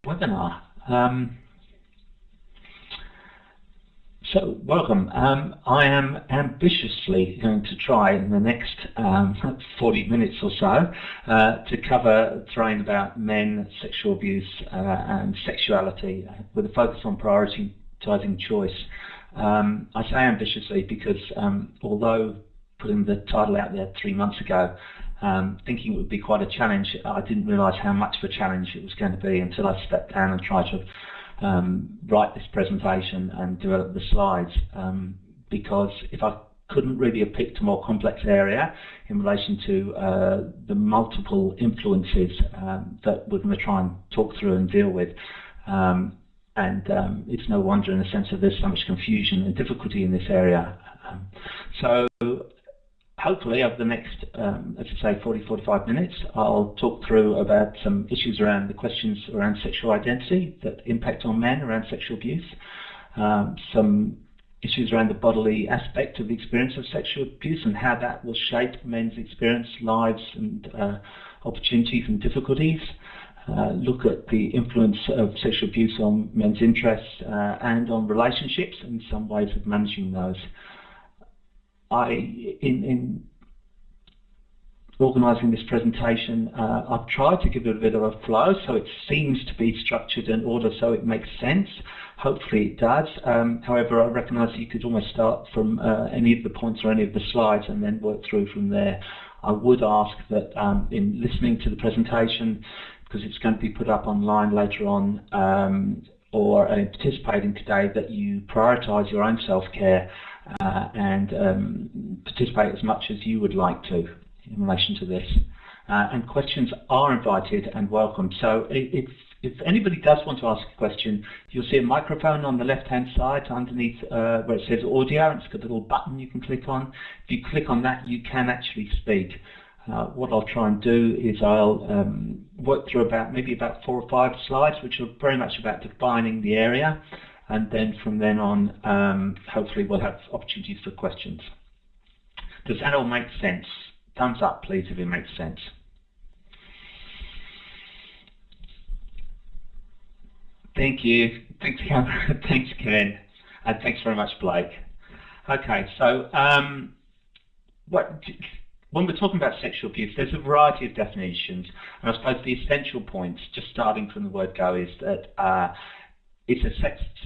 webinar. So welcome. I am ambitiously going to try in the next 40 minutes or so to cover terrain about men, sexual abuse and sexuality with a focus on prioritizing choice. I say ambitiously because although putting the title out there 3 months ago, thinking it would be quite a challenge, I didn't realise how much of a challenge it was going to be until I stepped down and tried to write this presentation and develop the slides, because if I couldn't really have picked a more complex area in relation to the multiple influences that we're going to try and talk through and deal with. It's no wonder in the sense that there's so much confusion and difficulty in this area. So hopefully over the next, as I say, 40-45 minutes, I'll talk through about some issues around the questions around sexual identity that impact on men around sexual abuse, some issues around the bodily aspect of the experience of sexual abuse and how that will shape men's experience, lives and opportunities and difficulties, look at the influence of sexual abuse on men's interests and on relationships and some ways of managing those. In organising this presentation, I've tried to give it a bit of a flow so it seems to be structured in order so it makes sense. Hopefully it does. However, I recognise that you could almost start from any of the points or any of the slides and then work through from there. I would ask that in listening to the presentation, because it's going to be put up online later on, or participating today, that you prioritise your own self-care and participate as much as you would like to in relation to this. And questions are invited and welcome. So if anybody does want to ask a question, you'll see a microphone on the left-hand side underneath where it says audio, and it's got a little button you can click on. If you click on that, you can actually speak. What I'll try and do is I'll work through maybe about 4 or 5 slides, which are very much about defining the area, and then from then on, hopefully we'll have opportunities for questions. Does that all make sense? Thumbs up, please, if it makes sense. Thank you. Thanks, Cameron. Thanks, Ken. And thanks very much, Blake. Okay, so when we're talking about sexual abuse, there's a variety of definitions, and I suppose the essential points, just starting from the word go, is that it's a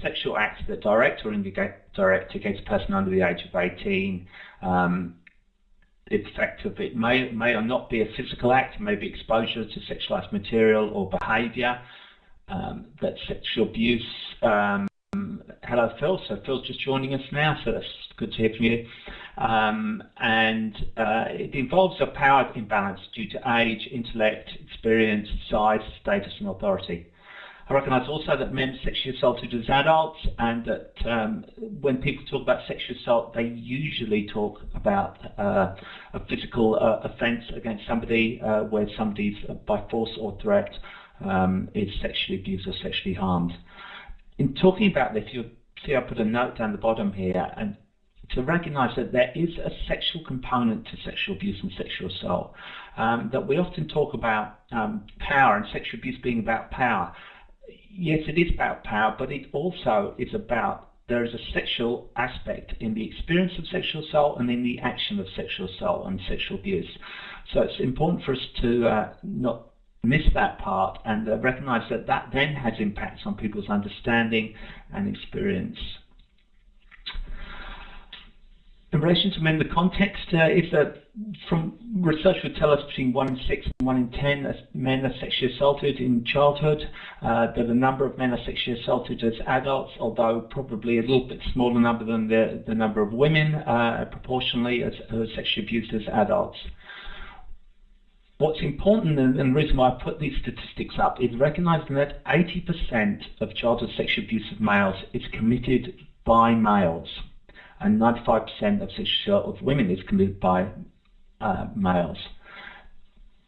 sexual act that direct or indirect against a person under the age of 18. The effect of it may or not be a physical act, it may be exposure to sexualized material or behavior. That sexual abuse, hello Phil, so Phil's just joining us now, so that's good to hear from you. It involves a power imbalance due to age, intellect, experience, size, status and authority. I recognise also that men are sexually assaulted as adults, and that when people talk about sexual assault, they usually talk about a physical offence against somebody where somebody's by force or threat is sexually abused or sexually harmed. In talking about this, you'll see I put a note down the bottom here, and to recognise that there is a sexual component to sexual abuse and sexual assault, that we often talk about power and sexual abuse being about power. Yes, it is about power, but it also is about, there is a sexual aspect in the experience of sexual assault and in the action of sexual assault and sexual abuse. So it's important for us to not miss that part and recognise that that then has impacts on people's understanding and experience. In relation to men, the context is that from research would tell us between 1 in 6 and 1 in 10 men are sexually assaulted in childhood, that a number of men are sexually assaulted as adults, although probably a little bit smaller number than the number of women proportionally as sexually abused as adults. What's important, and the reason why I put these statistics up, is recognizing that 80% of childhood sexual abuse of males is committed by males, and 95% of sexual assault of women is committed by males.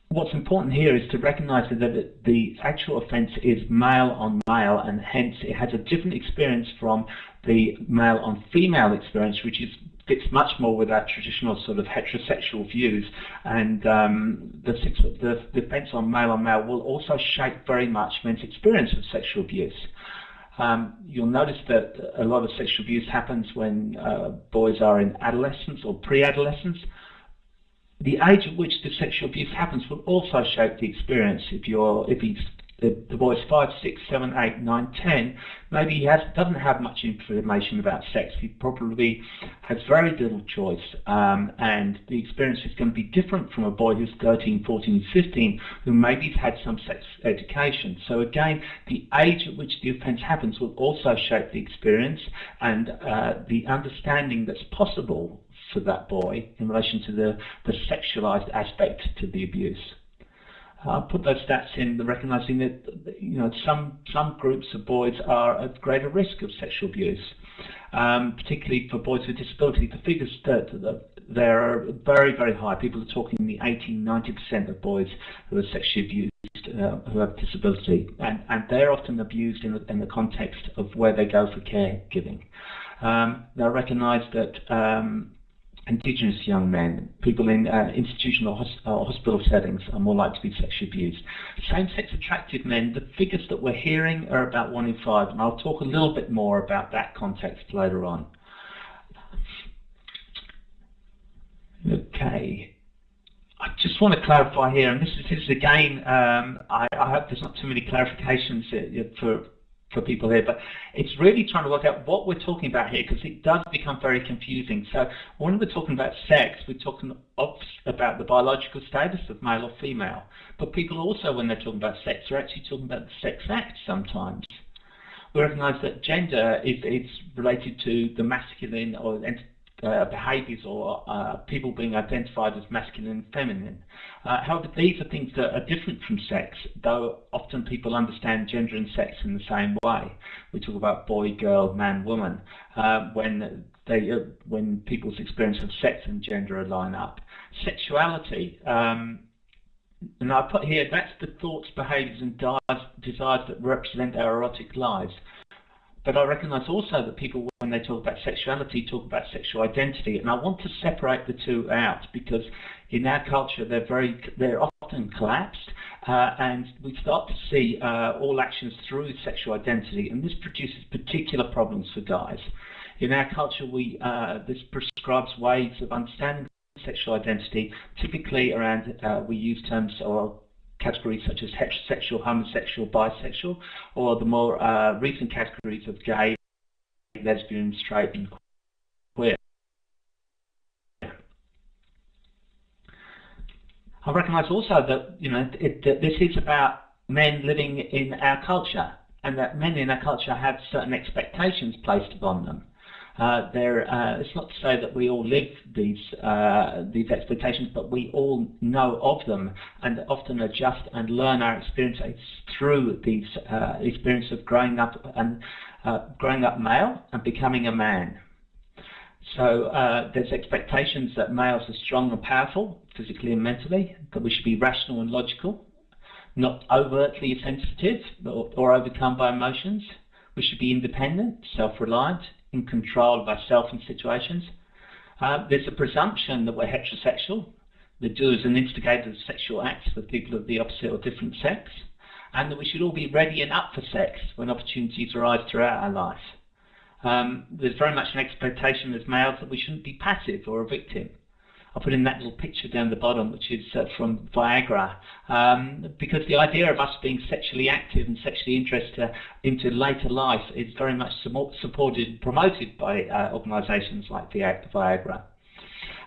What's important here is to recognize that the actual offence is male on male, and hence it has a different experience from the male on female experience, which is fits much more with our traditional sort of heterosexual views, and the offence on male will also shape very much men's experience of sexual abuse. You'll notice that a lot of sexual abuse happens when boys are in adolescence or pre-adolescence. The age at which the sexual abuse happens will also shape the experience. If the boy's 5, 6, 7, 8, 9, 10, maybe he doesn't have much information about sex. He probably has very little choice, and the experience is going to be different from a boy who's 13, 14, 15, who maybe has had some sex education. So again, the age at which the offence happens will also shape the experience and the understanding that's possible for that boy in relation to the sexualized aspect to the abuse. I'll put those stats in, recognizing that some groups of boys are at greater risk of sexual abuse, particularly for boys with disability. The figures there are very, very high. People are talking the 80–90% of boys who are sexually abused who have disability, and they're often abused in the context of where they go for caregiving. They recognize that Indigenous young men, people in institutional or hospital settings, are more likely to be sexually abused. Same-sex attracted men, the figures that we're hearing are about 1 in 5, and I'll talk a little bit more about that context later on. Okay. I just want to clarify here, and this is again, I hope there's not too many clarifications for people here, but it's really trying to work out what we're talking about here, because it does become very confusing. So when we're talking about sex, we're talking about the biological status of male or female, but people also, when they're talking about sex, are actually talking about the sex act sometimes. We recognize that gender is related to the masculine or behaviors or people being identified as masculine and feminine. However, these are things that are different from sex, though often people understand gender and sex in the same way. We talk about boy, girl, man, woman, when people's experience of sex and gender line up. Sexuality, and I put here, that's the thoughts, behaviors, and desires that represent our erotic lives. But I recognize also that people, when they talk about sexuality, talk about sexual identity, and I want to separate the two out, because in our culture they're often collapsed, and we start to see all actions through sexual identity, and this produces particular problems for guys. In our culture, this prescribes ways of understanding sexual identity, typically around we use terms or categories such as heterosexual, homosexual, bisexual, or the more recent categories of gay, lesbian, straight, and queer. I recognize also that that this is about men living in our culture, and that men in our culture have certain expectations placed upon them. It's not to say that we all live these expectations, but we all know of them and often adjust and learn our experiences through these experience of growing up male and becoming a man. So there's expectations that males are strong and powerful, physically and mentally, that we should be rational and logical, not overtly sensitive or overcome by emotions. We should be independent, self-reliant, in control of ourselves and situations. There's a presumption that we're heterosexual, the doers and instigators of sexual acts with people of the opposite or different sex, and that we should all be ready and up for sex when opportunities arise throughout our life. There's very much an expectation as males that we shouldn't be passive or a victim. I'll put in that little picture down the bottom, which is from Viagra, because the idea of us being sexually active and sexually interested into later life is very much supported and promoted by organisations like Viagra.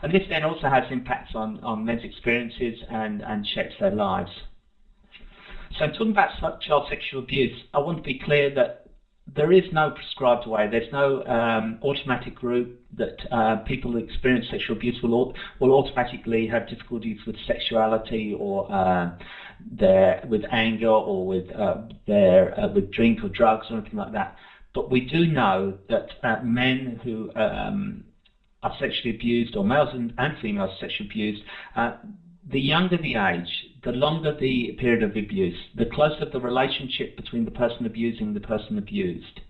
And this then also has impacts on men's experiences and shapes their lives. So in talking about child sexual abuse, I want to be clear that there is no prescribed way. There's no automatic route that people who experience sexual abuse will automatically have difficulties with sexuality or with anger or with drink or drugs or anything like that. But we do know that men who are sexually abused, or males and females sexually abused, the younger the age, the longer the period of abuse, the closer the relationship between the person abusing and the person abused,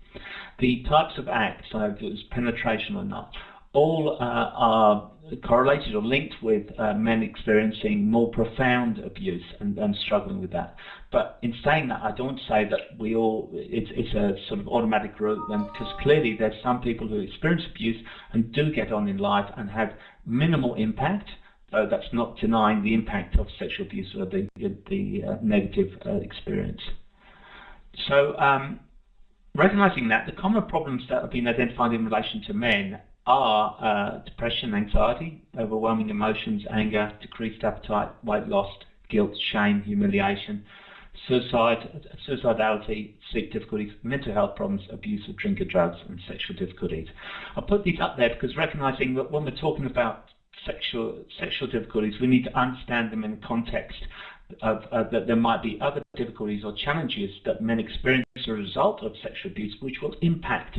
the types of acts, like if it was penetration or not, all are correlated or linked with men experiencing more profound abuse and struggling with that. But in saying that, I don't say that it's a sort of automatic route, because clearly there's some people who experience abuse and do get on in life and have minimal impact, though that's not denying the impact of sexual abuse or the negative experience. So recognizing that, the common problems that have been identified in relation to men are depression, anxiety, overwhelming emotions, anger, decreased appetite, weight loss, guilt, shame, humiliation, suicidality, sleep difficulties, mental health problems, abuse of drink or drugs, and sexual difficulties. I put these up there because recognizing that when we're talking about sexual difficulties, we need to understand them in the context of that there might be other difficulties or challenges that men experience as a result of sexual abuse, which will impact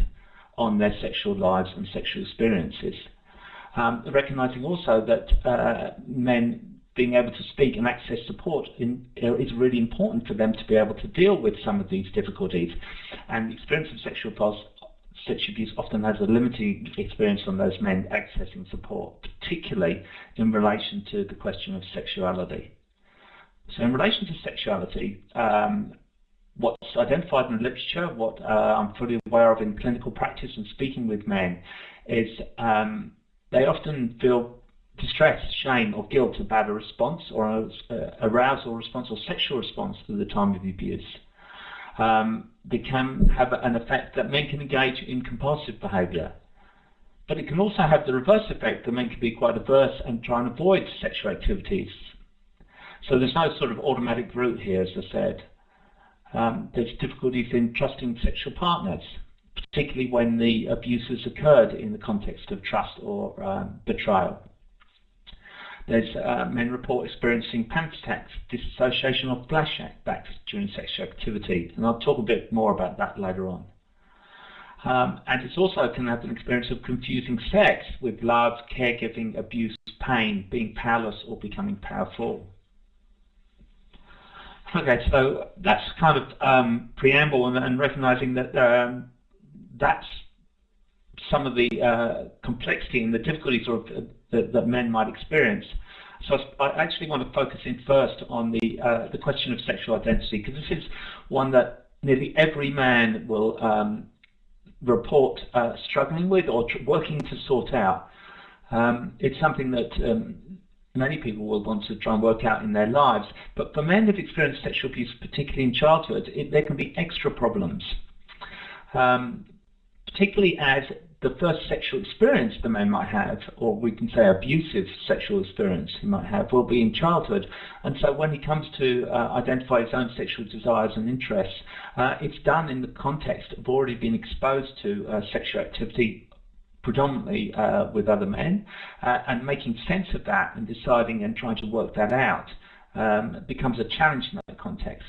on their sexual lives and sexual experiences. Recognizing also that men being able to speak and access support is really important for them to be able to deal with some of these difficulties. And the experience of sexual abuse often has a limiting experience on those men accessing support, particularly in relation to the question of sexuality. So in relation to sexuality, what's identified in the literature, what I'm fully aware of in clinical practice and speaking with men, is they often feel distress, shame, or guilt about a response, or arousal response, or sexual response to the time of abuse. They can have an effect that men can engage in compulsive behaviour. But it can also have the reverse effect that men can be quite averse and try and avoid sexual activities. So there's no sort of automatic route here, as I said. There's difficulties in trusting sexual partners, particularly when the abuse has occurred in the context of trust or betrayal. There's men report experiencing panic attacks, dissociation, or flashbacks during sexual activity, and I'll talk a bit more about that later on. And it also can have an experience of confusing sex with love, caregiving, abuse, pain, being powerless, or becoming powerful. Okay, so that's kind of preamble and recognizing that that's some of the complexity and the difficulties that men might experience. So I actually want to focus in first on the question of sexual identity, because this is one that nearly every man will report struggling with or working to sort out. It's something that many people will want to try and work out in their lives. But for men who've experienced sexual abuse, particularly in childhood, there can be extra problems, particularly as the first sexual experience the man might have, or we can say abusive sexual experience he might have, will be in childhood. And so when he comes to identify his own sexual desires and interests, it's done in the context of already being exposed to sexual activity, predominantly with other men, and making sense of that and deciding and trying to work that out becomes a challenge in that context.